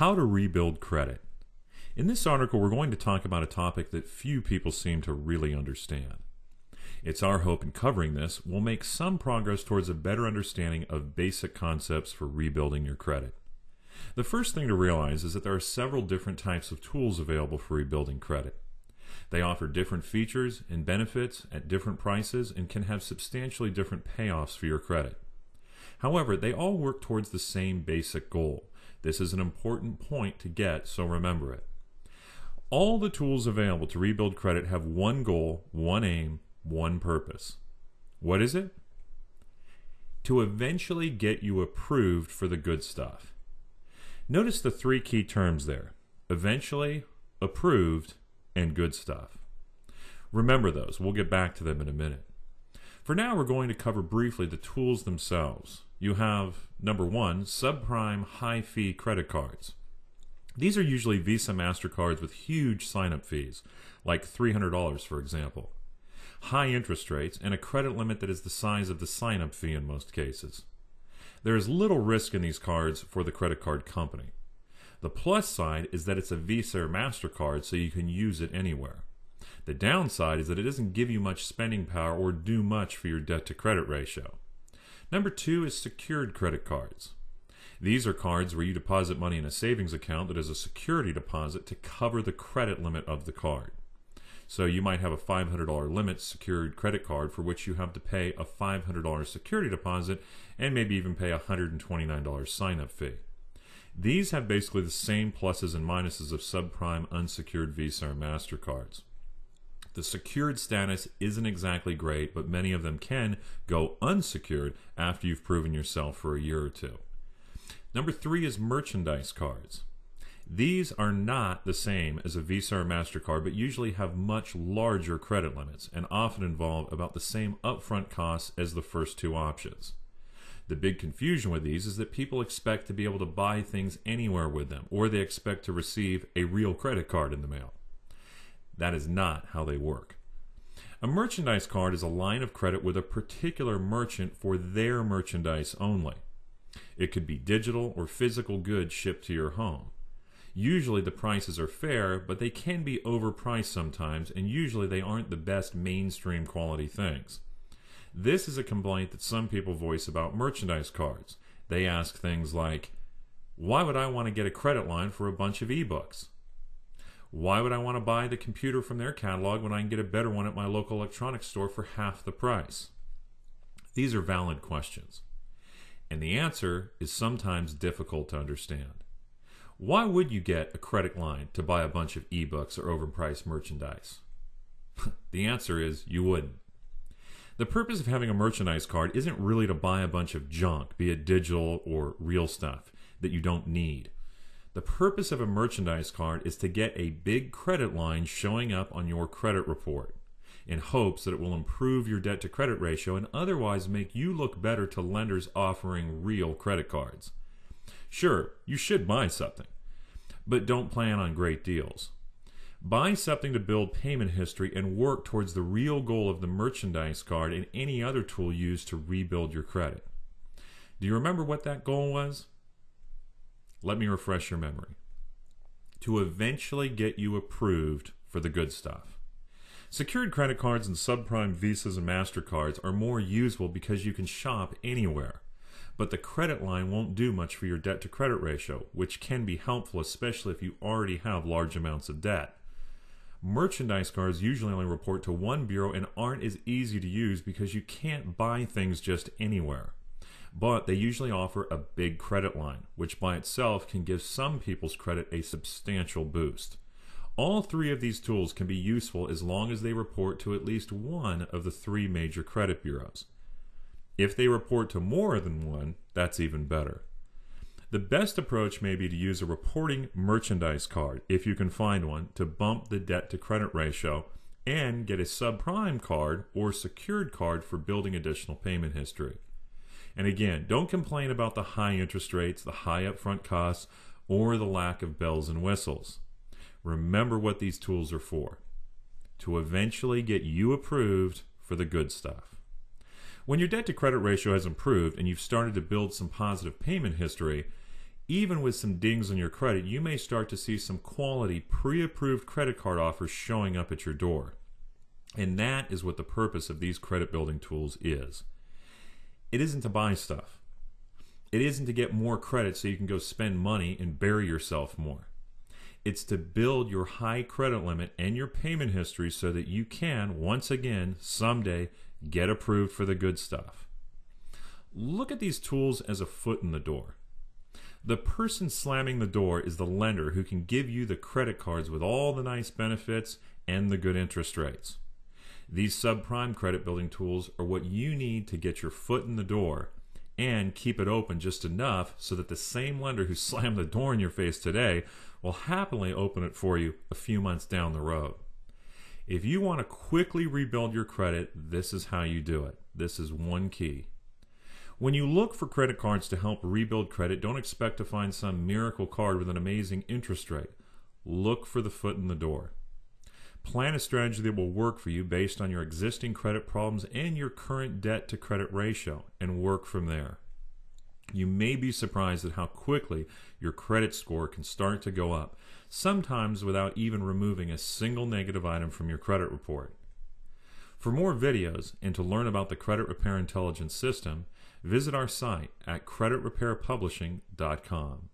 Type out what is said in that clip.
How to rebuild credit. In this article, we're going to talk about a topic that few people seem to really understand. It's our hope in covering this, we'll make some progress towards a better understanding of basic concepts for rebuilding your credit. The first thing to realize is that there are several different types of tools available for rebuilding credit. They offer different features and benefits at different prices and can have substantially different payoffs for your credit. However, they all work towards the same basic goal. This is an important point to get, so remember it. All the tools available to rebuild credit have one goal, one aim, one purpose. What is it? To eventually get you approved for the good stuff. Notice the three key terms there: eventually, approved, and good stuff. Remember those. We'll get back to them in a minute. For now, we're going to cover briefly the tools themselves. You have, number one, subprime high-fee credit cards. These are usually Visa MasterCards with huge sign-up fees, like $300 for example, high interest rates, and a credit limit that is the size of the sign-up fee in most cases. There is little risk in these cards for the credit card company. The plus side is that it's a Visa or MasterCard, so you can use it anywhere. The downside is that it doesn't give you much spending power or do much for your debt-to-credit ratio. Number two is secured credit cards. These are cards where you deposit money in a savings account that is a security deposit to cover the credit limit of the card. So you might have a $500 limit secured credit card for which you have to pay a $500 security deposit and maybe even pay a $129 sign-up fee. These have basically the same pluses and minuses of subprime unsecured Visa or MasterCards. The secured status isn't exactly great, but many of them can go unsecured after you've proven yourself for a year or two. Number three is merchandise cards. These are not the same as a Visa or MasterCard, but usually have much larger credit limits and often involve about the same upfront costs as the first two options. The big confusion with these is that people expect to be able to buy things anywhere with them, or they expect to receive a real credit card in the mail. That is not how they work. A merchandise card is a line of credit with a particular merchant for their merchandise only. It could be digital or physical goods shipped to your home. Usually the prices are fair, but they can be overpriced sometimes, and usually they aren't the best mainstream quality things. This is a complaint that some people voice about merchandise cards. They ask things like, why would I want to get a credit line for a bunch of ebooks? Why would I want to buy the computer from their catalog when I can get a better one at my local electronics store for half the price? These are valid questions, and the answer is sometimes difficult to understand. Why would you get a credit line to buy a bunch of ebooks or overpriced merchandise? The answer is you wouldn't. The purpose of having a merchandise card isn't really to buy a bunch of junk, be it digital or real stuff, that you don't need. The purpose of a merchandise card is to get a big credit line showing up on your credit report in hopes that it will improve your debt-to-credit ratio and otherwise make you look better to lenders offering real credit cards. Sure, you should buy something, but don't plan on great deals. Buy something to build payment history and work towards the real goal of the merchandise card and any other tool used to rebuild your credit. Do you remember what that goal was? Let me refresh your memory. To eventually get you approved for the good stuff. Secured credit cards and subprime Visas and MasterCards are more useful because you can shop anywhere. But the credit line won't do much for your debt-to-credit ratio, which can be helpful especially if you already have large amounts of debt. Merchandise cards usually only report to one bureau and aren't as easy to use because you can't buy things just anywhere. But they usually offer a big credit line, which by itself can give some people's credit a substantial boost. All three of these tools can be useful as long as they report to at least one of the three major credit bureaus. If they report to more than one, that's even better. The best approach may be to use a reporting merchandise card, if you can find one, to bump the debt-to-credit ratio and get a subprime card or secured card for building additional payment history. And again, don't complain about the high interest rates, the high upfront costs, or the lack of bells and whistles. Remember what these tools are for: to eventually get you approved for the good stuff. When your debt-to-credit ratio has improved and you've started to build some positive payment history, Even with some dings on your credit, you may start to see some quality pre-approved credit card offers showing up at your door. And that is what the purpose of these credit building tools is. It isn't to buy stuff. It isn't to get more credit so you can go spend money and bury yourself more. It's to build your high credit limit and your payment history so that you can, once again, someday, get approved for the good stuff. Look at these tools as a foot in the door. The person slamming the door is the lender who can give you the credit cards with all the nice benefits and the good interest rates. These subprime credit building tools are what you need to get your foot in the door and keep it open just enough so that the same lender who slammed the door in your face today will happily open it for you a few months down the road. If you want to quickly rebuild your credit, this is how you do it. This is one key. When you look for credit cards to help rebuild credit, don't expect to find some miracle card with an amazing interest rate. Look for the foot in the door. Plan a strategy that will work for you based on your existing credit problems and your current debt to credit ratio, and work from there. You may be surprised at how quickly your credit score can start to go up, sometimes without even removing a single negative item from your credit report. For more videos and to learn about the Credit Repair Intelligence System, visit our site at creditrepairpublishing.com.